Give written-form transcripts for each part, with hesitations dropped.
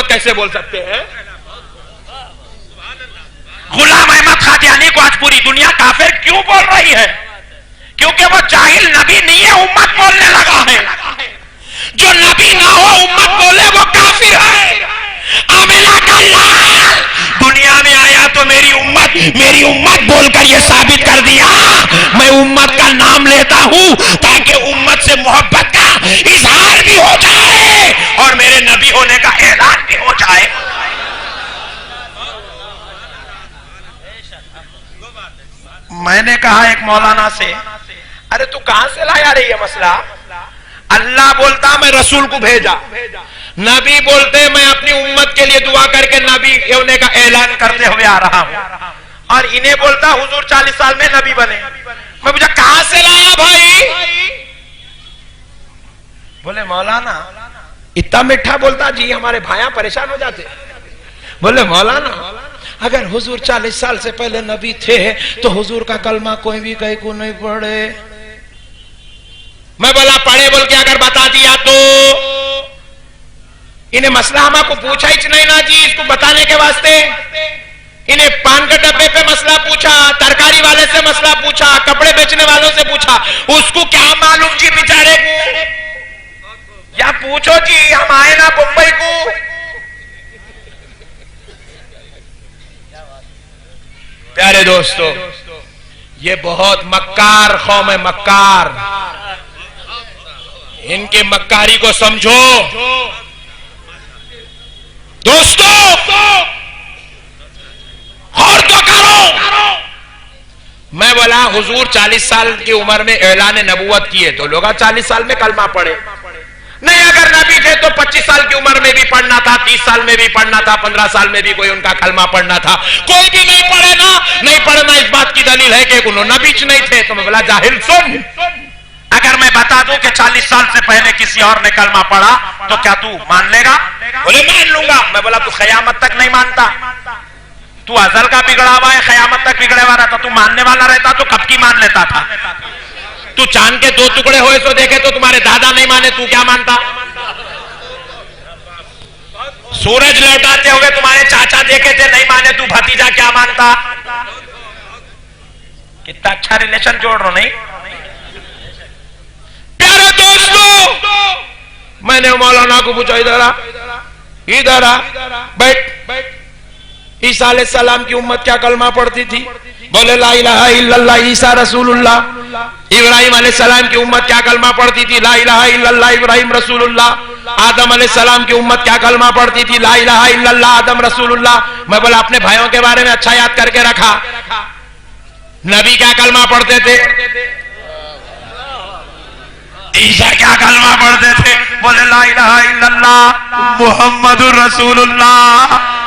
कैसे बोल सकते हैं? गुलाम अहमद कादियानी को आज पूरी दुनिया काफिर क्यों बोल रही है? क्योंकि वो जाहिल नबी नहीं है, उम्मत बोलने लगा है। जो नबी ना हो उम्मत बोले वो काफिर है। आमिना का लाल दुनिया में आया तो मेरी उम्मत बोलकर ये साबित कर दिया मैं उम्मत का नाम लेता हूं ताकि उम्मत से मोहब्बत का इजहार भी हो जाए और मेरे नबी होने का ऐलान भी हो जाए। मैंने कहा एक मौलाना से, अरे तू कहां से लाया रे ये मसला? अल्लाह बोलता मैं रसूल को भेजा, नबी बोलते मैं अपनी उम्मत के लिए दुआ करके नबी होने का ऐलान करते हुए आ रहा हूं, और इन्हें बोलता हुजूर 40 साल में नबी बने। मैं पूछा कहां से लाया भाई? बोले मौलाना इतना मीठा बोलता जी हमारे भाइयां परेशान हो जाते। बोले मौलाना अगर हुजूर 40 साल से पहले नबी थे तो हुजूर का कलमा कोई भी कहीं को नहीं पढ़े। मैं बोला पढ़े बोल के अगर बता दिया तो इन्हें मसला हमको पूछा ही नहीं ना जी, इसको बताने के वास्ते इन्हें पान के डब्बे पे मसला पूछा, तरकारी वाले से मसला पूछा, कपड़े बेचने वालों से पूछा, उसको क्या मालूम जी बेचारे को? या पूछो जी हम आए ना मुंबई को। प्यारे दोस्तों ये बहुत मक्कार कौम है, मक्कार। इनके मक्कारी को समझो दोस्तों, और तो करो। मैं बोला हुजूर 40 साल की उम्र में ऐलान नबूवत किए तो लोग 40 साल में कलमा पढ़े। नहीं अगर नबी थे तो 25 साल की उम्र में भी पढ़ना था, 30 साल में भी पढ़ना था, 15 साल में भी कोई उनका कलमा पढ़ना था। कोई भी नहीं पढ़े ना, नहीं पढ़ना इस बात की दलील है कि उन्होंने नबी नहीं थे। तो मैं बोला जाहिल सुन, अगर मैं बता दूं कि 40 साल से पहले किसी और ने कलमा पढ़ा तो क्या तू मान लेगा? बोले मान लूंगा। मैं बोला तू कयामत तक नहीं मानता, तू अजल का बिगड़ा हुआ है, कयामत तक बिगड़े हुआ रहता। तू मानने वाला रहता तो कब की मान लेता था। तू चांद के 2 टुकड़े हुए सो देखे तो तुम्हारे दादा नहीं माने, तू क्या मानता? सूरज लौटाते हुए तुम्हारे चाचा देखे थे, नहीं माने, तू भतीजा क्या मानता? कितना अच्छा रिलेशन जोड़ रहा नहीं? प्यारे दोस्तों मैंने मौलाना को पूछा इधर आ बैठ। ईसा अलैहिस्सलाम की उम्मत क्या कलमा पढ़ती थी? बोले ला इलाहा इल्लल्लाह ईसा रसूलुल्लाह। इब्राहिम अलैहिस्सलाम की उम्मत क्या कलमा पढ़ती थी? ला इलाहा इल्लल्लाह इब्राहिम रसूलुल्लाह। आदम अलैहिस्सलाम की उम्मत क्या कलमा पढ़ती थी? ला इलाहा इल्लल्लाह आदम रसूलुल्लाह। मैं बोला अपने भाइयों के बारे में अच्छा याद करके रखा। नबी क्या कलमा पढ़ते थे? ईसा क्या कलमा पढ़ते थे? बोले ला इलाहा इल्लल्लाह मुहम्मदुर रसूलुल्लाह।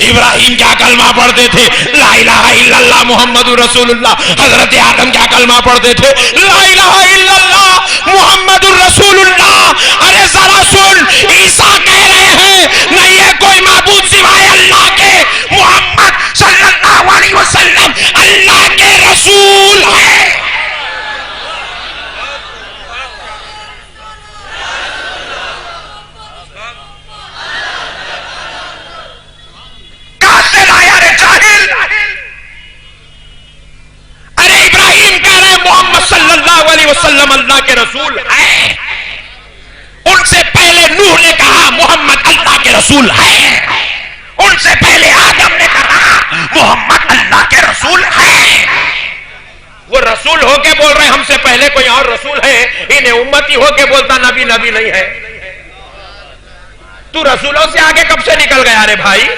इब्राहिम क्या कलमा पढ़ते थे? ला इलाहा इल्लल्लाह मुहम्मदुर रसूलुल्लाह। हजरत आदम क्या कलमा पढ़ते थे? ला इलाहा इल्लल्लाह मुहम्मदुर रसूलुल्लाह। अरे जरा सुन, ईसा कह रहे हैं नहीं है कोई माबूद सिवाय अल्लाह के, मोहम्मद सल्लल्लाहु अलैहि वसल्लम अल्लाह के रसूल है। सल्लल्लाहु अलैहि वसल्लम अल्लाह के रसूल है। उनसे पहले नूह ने कहा मोहम्मद अल्लाह के रसूल है। उनसे पहले आदम ने कहा मोहम्मद अल्लाह के रसूल है। वो रसूल होके बोल रहे हमसे पहले कोई और रसूल है, इन्हें उम्मती होके बोलता नबी नबी नहीं है। तू रसूलों से आगे कब से निकल गया रे भाई?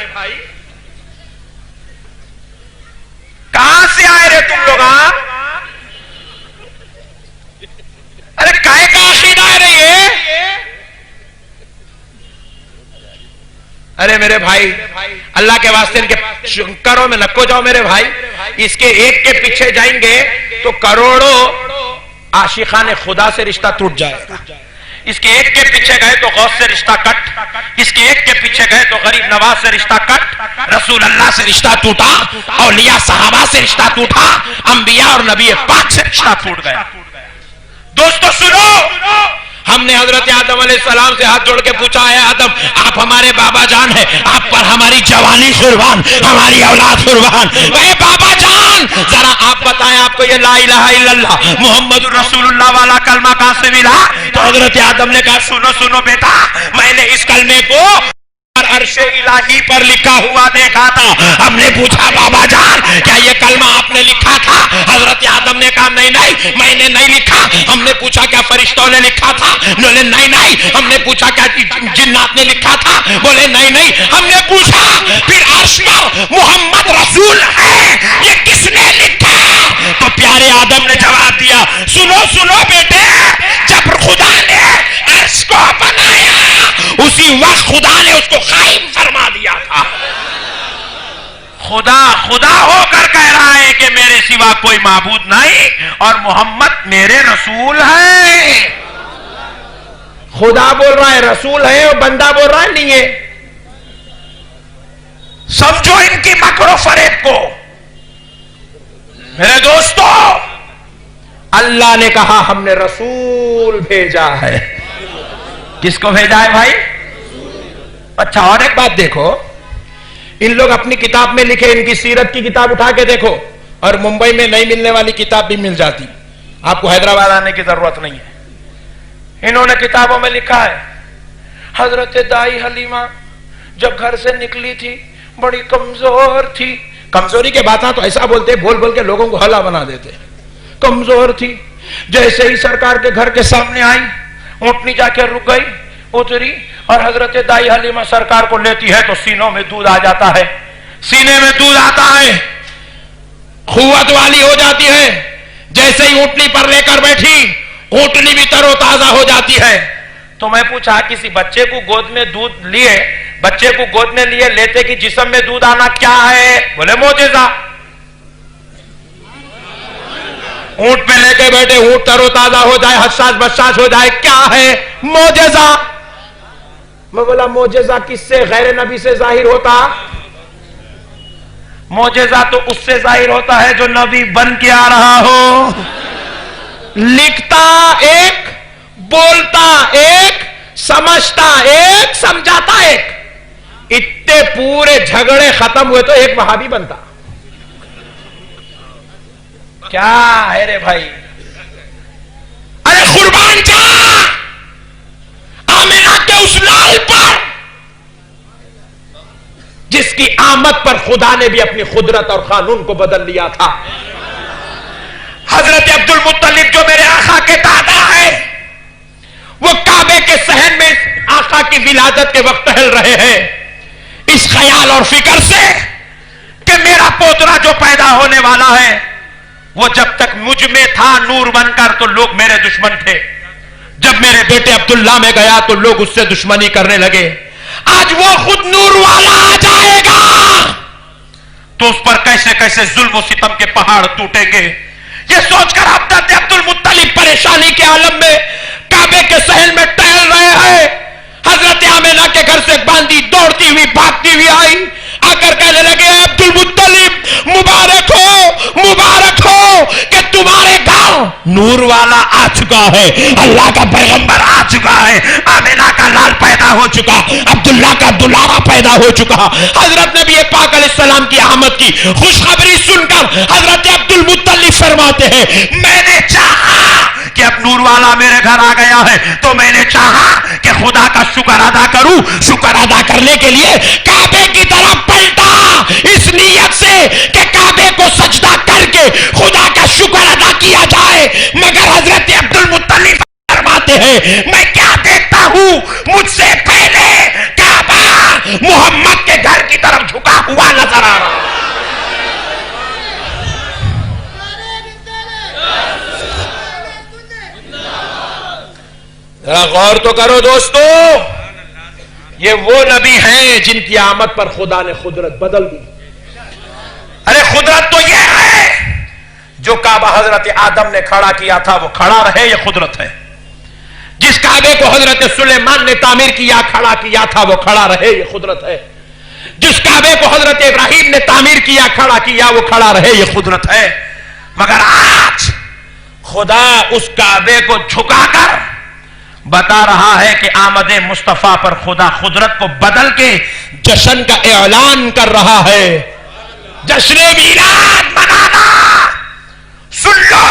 कहां से आए रे तुम लोग? अरे काय का अकीदा है रे ये? अरे मेरे भाई अल्लाह के वास्ते इनके शंकरों में नको जाओ मेरे भाई। इसके एक के पीछे जाएंगे तो करोड़ों आशिकाने खुदा से रिश्ता टूट जाएगा। इसके एक के पीछे गए तो गौस से रिश्ता कट, इसके एक के पीछे गए तो गरीब नवाज से रिश्ता कट, रसूल अल्लाह से रिश्ता टूटा, औलिया सहाबा से रिश्ता टूटा, अंबिया और नबी पाक से रिश्ता टूट गया। दोस्तों सुनो, हमने हजरत आदम अलैहिस्सलाम से हाथ जोड़ के पूछा है आदम आप हमारे बाबा जान है, आप पर हमारी जवानी कुर्बान, हमारी औलाद कुर्बान। वह बाबा जान जरा आप बताएं आपको ये ला इलाहा इल्लल्लाह मोहम्मद रसूलुल्लाह वाला कलमा कहां से मिला? तो हजरत आदम ने कहा सुनो सुनो बेटा, मैंने इस कलमे को अर्शे इलाही पर लिखा हुआ देखा था। हमने पूछा बाबा जान क्या ये कलमा आपने लिखा था? हजरत आदम ने कहा नहीं नहीं मैंने नहीं लिखा। हमने पूछा क्या फरिश्तों ने लिखा था? बोले नहीं नहीं। हमने पूछा क्या जिन्नात ने लिखा था? बोले नहीं नहीं। हमने पूछा फिर अर्श पर मोहम्मद रसूल है ये किसने लिखा? तो प्यारे आदम ने जवाब दिया सुनो सुनो बेटे, जब खुदा ने अर्श को बनाया उसी वक्त खुदा ने उसको कायम फरमा दिया था। खुदा खुदा होकर कह रहा है कि मेरे सिवा कोई माबूद नहीं और मोहम्मद मेरे रसूल है। खुदा बोल रहा है रसूल है और बंदा बोल रहा है नहीं है। समझो इनकी मकरो फरेब को। मेरे दोस्तों अल्लाह ने कहा हमने रसूल भेजा है। किसको भेजा है भाई? अच्छा और एक बात देखो, इन लोग अपनी किताब में लिखे, इनकी सीरत की किताब उठा के देखो और मुंबई में नहीं मिलने वाली किताब भी मिल जाती, आपको हैदराबाद आने की जरूरत नहीं है। इन्होंने किताबों में लिखा है हजरत दाई हलीमा जब घर से निकली थी बड़ी कमजोर थी। कमजोरी के बात तो ऐसा बोलते बोल बोल के लोगों को हला बना देते। कमजोर थी, जैसे ही सरकार के घर के सामने आई ऊंटनी जाके रुक गई, उतरी और हजरत दाई हलीमा सरकार को लेती है तो सीनों में दूध आ जाता है, सीने में दूध आता है, खुवत वाली हो जाती है। जैसे ही ऊंटनी पर लेकर बैठी ऊंटनी भी तरोताजा हो जाती है। तो मैं पूछा किसी बच्चे को गोद में दूध लिए, बच्चे को गोद में लिए लेते कि जिस्म में दूध आना क्या है? बोले मोजेजा। ऊंट पे लेके बैठे ऊंट तरोताजा हो जाए, हसास बसास हो जाए, क्या है? मोजेजा। मैं बोला मोजेजा किससे? गैर नबी से जाहिर होता? मोजेजा तो उससे जाहिर होता है जो नबी बन के आ रहा हो। लिखता एक, बोलता एक, समझता एक, समझाता एक। इतने पूरे झगड़े खत्म हुए तो एक वहाबी बनता। क्या है रे भाई? अरे कुर्बान जा आमिना के उस लाल पर जिसकी आमद पर खुदा ने भी अपनी कुदरत और कानून को बदल लिया था। हजरत अब्दुल मुत्तलिब जो मेरे आका के दादा है वो काबे के सहन में आका की विलादत के वक्त टहल रहे हैं इस ख्याल और फिक्र से कि मेरा पोतरा जो पैदा होने वाला है वो जब तक मुझ में था नूर बनकर तो लोग मेरे दुश्मन थे, जब मेरे बेटे अब्दुल्ला में गया तो लोग उससे दुश्मनी करने लगे। आज वो खुद नूर वाला आ जाएगा तो उस पर कैसे कैसे जुल्म सितम के पहाड़ टूटेंगे। ये सोचकर अब्दुल मुत्तलिब परेशानी के आलम में काबे के सहन में टहल रहे हैं। हजरत आमिना के घर से बांदी दौड़ती हुई भागती हुई आई, आकर कहने लगे अब्दुल मुत्तलिब मुबारक हो कि तुम्हारे गांव नूर वाला आ चुका है, अल्लाह का पैगंबर आ चुका है, आमिना का लाल पैदा हो चुका, अब्दुल्ला का दुलारा पैदा हो चुका। हजरत नबी पाक अलैहिस्सलाम की आमद की खुशखबरी सुनकर हजरत अब्दुल मुत्तलिब फरमाते हैं मैंने चाहा कि अब नूर वाला मेरे घर आ गया है तो मैंने चाहा कि खुदा का शुक्र अदा करूं। शुक्र अदा करने के लिए काबे की तरफ पलटा इस नियत से कि काबे को सजदा करके खुदा का शुक्र अदा किया जाए। मगर हजरत अब्दुल मुत्तलिब फरमाते हैं मैं क्या देखता हूं, मुझसे पहले काबा मोहम्मद के घर की तरफ झुका हुआ नजर आ रहा। गौर तो करो दोस्तों, ये वो नबी हैं जिनकी आमद पर खुदा ने कुदरत बदल दी। अरे कुदरत तो ये है जो काबा हजरत आदम ने खड़ा किया था वो खड़ा रहे, ये कुदरत है। जिस काबे को हजरत सुलेमान ने तामीर किया खड़ा किया था वो खड़ा रहे, ये कुदरत है। जिस काबे को हजरत इब्राहिम ने तामीर किया खड़ा किया वो खड़ा रहे, ये कुदरत है। मगर आज खुदा उस काबे को झुकाकर बता रहा है कि आमद मुस्तफा पर खुदा कुदरत को बदल के जश्न का ऐलान कर रहा है। जश्न मीलाद मनाना सुन लो,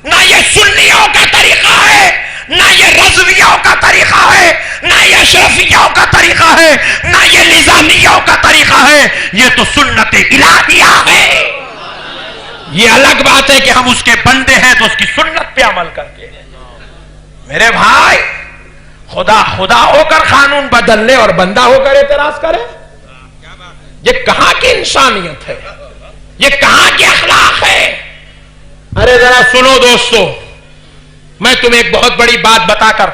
ना ये सुन्नियों का तरीका है, ना ये रज़वियों का तरीका है, ना ये अशरफियों का तरीका है, ना ये निजामियों का तरीका है, ये तो सुन्नत इलाहिया है। ये अलग बात है कि हम उसके बंदे हैं तो उसकी सुन्नत पे अमल करते हैं। मेरे भाई, खुदा खुदा होकर कानून बदल ले और बंदा होकर एतराज करे, ये कहां की इंसानियत है, ये कहां की अखलाक है। अरे जरा सुनो दोस्तों, मैं तुम्हें एक बहुत बड़ी बात बताकर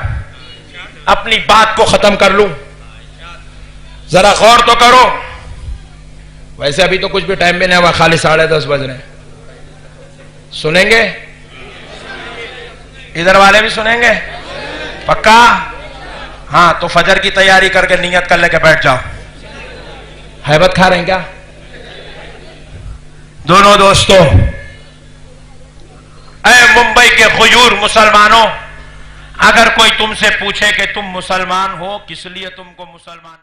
अपनी बात को खत्म कर लूं, जरा गौर तो करो। वैसे अभी तो कुछ भी टाइम भी नहीं हुआ, खाली 10:30 बज रहे हैं। सुनेंगे? इधर वाले भी सुनेंगे? पक्का? हाँ, तो फजर की तैयारी करके नियत कर लेके बैठ जाओ। हैबत खा रहे हैं क्या दोनों दोस्तों? ऐ मुंबई के खुजूर मुसलमानों, अगर कोई तुमसे पूछे कि तुम मुसलमान हो, किस लिए तुमको मुसलमान